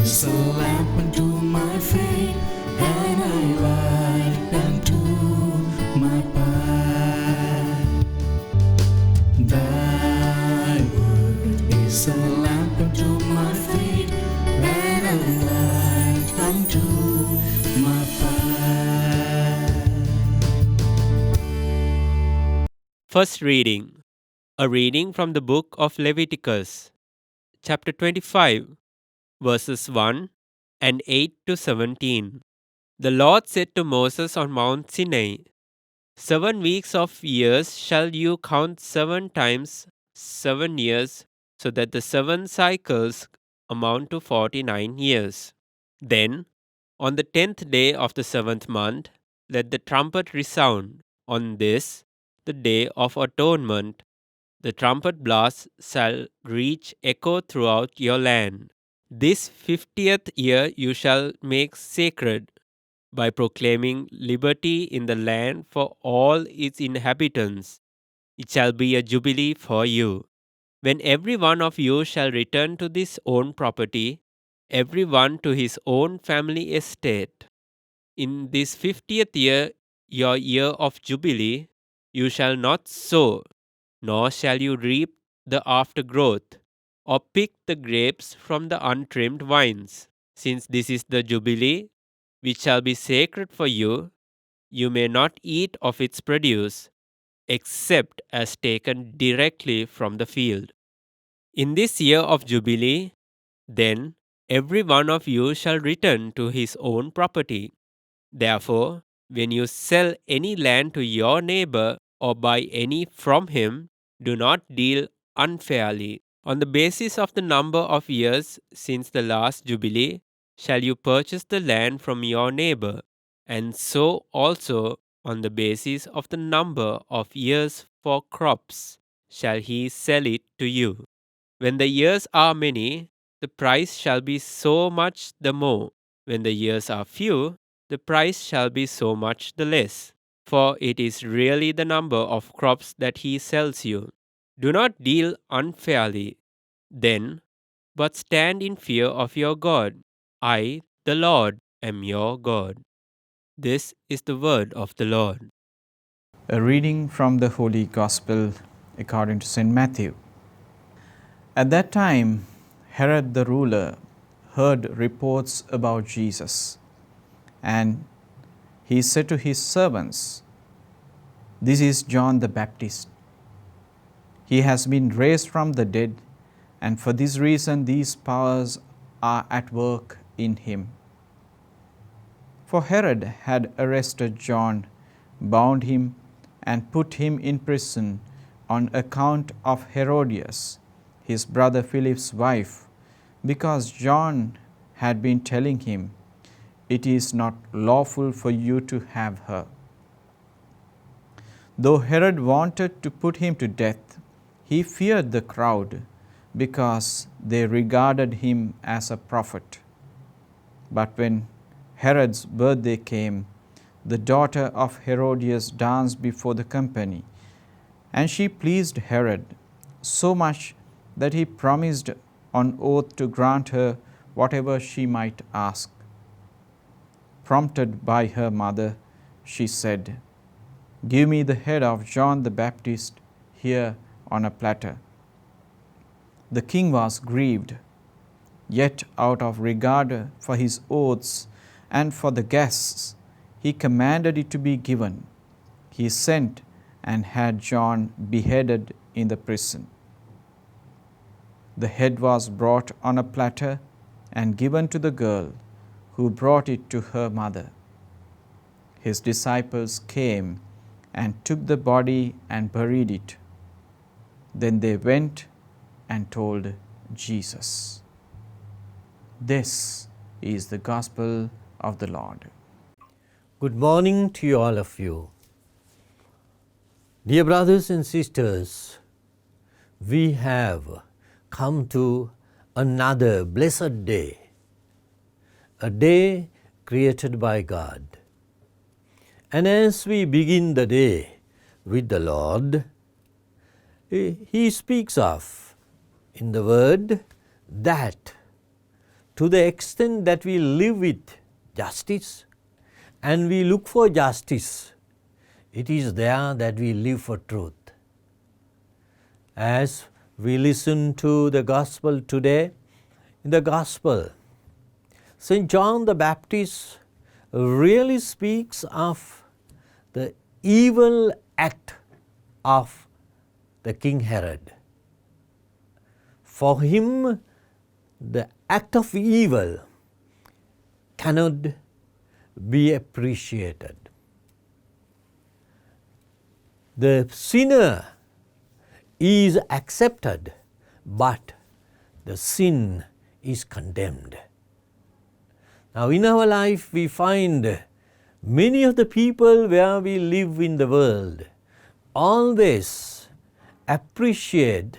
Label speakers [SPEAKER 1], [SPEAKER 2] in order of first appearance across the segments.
[SPEAKER 1] is a lamp unto my feet, and a light unto my path. Thy word is a lamp unto my feet, and a light unto my path.
[SPEAKER 2] First reading. A reading from the book of Leviticus, chapter 25, verses 1 and 8 to 17. The Lord said to Moses on Mount Sinai, 7 weeks of years shall you count 7 times 7 years, so that the 7 cycles amount to 49 years. Then, on the 10th day of the 7th month, let the trumpet resound. On this, the day of atonement, the trumpet blast shall reach echo throughout your land. This 50th year you shall make sacred by proclaiming liberty in the land for all its inhabitants. It shall be a jubilee for you. When every one of you shall return to his own property, every one to his own family estate. In this 50th year, your year of jubilee, you shall not sow, nor shall you reap the aftergrowth, or pick the grapes from the untrimmed vines. Since this is the jubilee, which shall be sacred for you, you may not eat of its produce, except as taken directly from the field. In this year of jubilee, then, every one of you shall return to his own property. Therefore, when you sell any land to your neighbor or buy any from him, do not deal unfairly. On the basis of the number of years since the last jubilee, shall you purchase the land from your neighbor, and so also on the basis of the number of years for crops shall he sell it to you. When the years are many, the price shall be so much the more. When the years are few, the price shall be so much the less. For it is really the number of crops that he sells you. Do not deal unfairly, then, but stand in fear of your God. I, the Lord, am your God. This is the word of the Lord.
[SPEAKER 3] A reading from the Holy Gospel according to St. Matthew. At that time, Herod the ruler heard reports about Jesus, and he said to his servants, "This is John the Baptist. He has been raised from the dead, and for this reason these powers are at work in him." For Herod had arrested John, bound him, and put him in prison on account of Herodias, his brother Philip's wife, because John had been telling him, "It is not lawful for you to have her." Though Herod wanted to put him to death, he feared the crowd, because they regarded him as a prophet. But when Herod's birthday came, the daughter of Herodias danced before the company, and she pleased Herod so much that he promised on oath to grant her whatever she might ask. Prompted by her mother, she said, "Give me the head of John the Baptist here on a platter." The king was grieved, yet out of regard for his oaths and for the guests, he commanded it to be given. He sent and had John beheaded in the prison. The head was brought on a platter and given to the girl, who brought it to her mother. His disciples came and took the body and buried it. Then they went and told Jesus. This is the gospel of the Lord.
[SPEAKER 4] Good morning to all of you. Dear brothers and sisters, we have come to another blessed day, a day created by God. And as we begin the day with the Lord, He speaks of in the word that to the extent that we live with justice and we look for justice, it is there that we live for truth. As we listen to the gospel today, in the gospel, St. John the Baptist really speaks of the evil act of the King Herod. For him, the act of evil cannot be appreciated. The sinner is accepted, but the sin is condemned. Now in our life we find many of the people where we live in the world always appreciate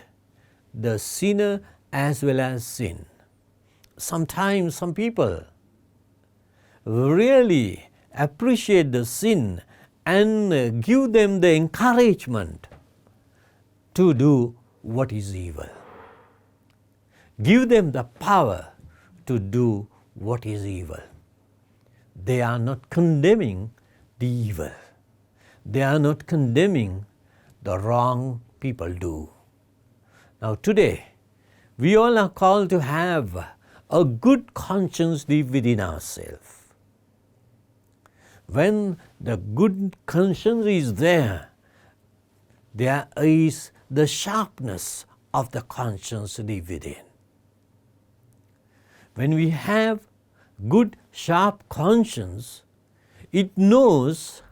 [SPEAKER 4] the sinner as well as sin. Sometimes some people really appreciate the sin and give them the encouragement to do what is evil. Give them the power to do what is evil. They are not condemning the evil. They are not condemning the wrong people do. Now today, we all are called to have a good conscience deep within ourselves. When the good conscience is there, there is the sharpness of the conscience deep within. When we have good, sharp conscience, it knows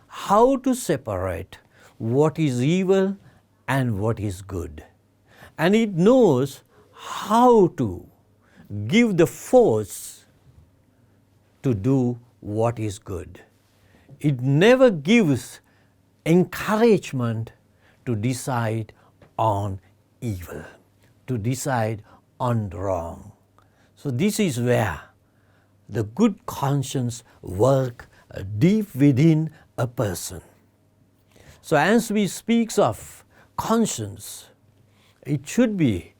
[SPEAKER 4] how to separate what is evil and what is good. And it knows how to give the force to do what is good. It never gives encouragement to decide on evil, to decide on wrong. So this is where the good conscience works deep within a person. So as we speak of conscience, it should be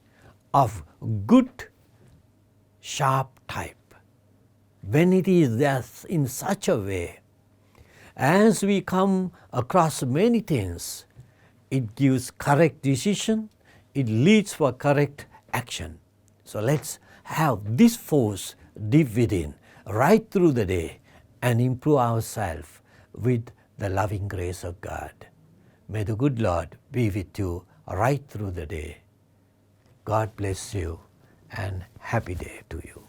[SPEAKER 4] of good, sharp type. When it is there in such a way, as we come across many things, it gives correct decision, it leads for correct action. So let's have this force deep within, right through the day, and improve ourselves with the loving grace of God. May the good Lord be with you right through the day. God bless you and happy day to you.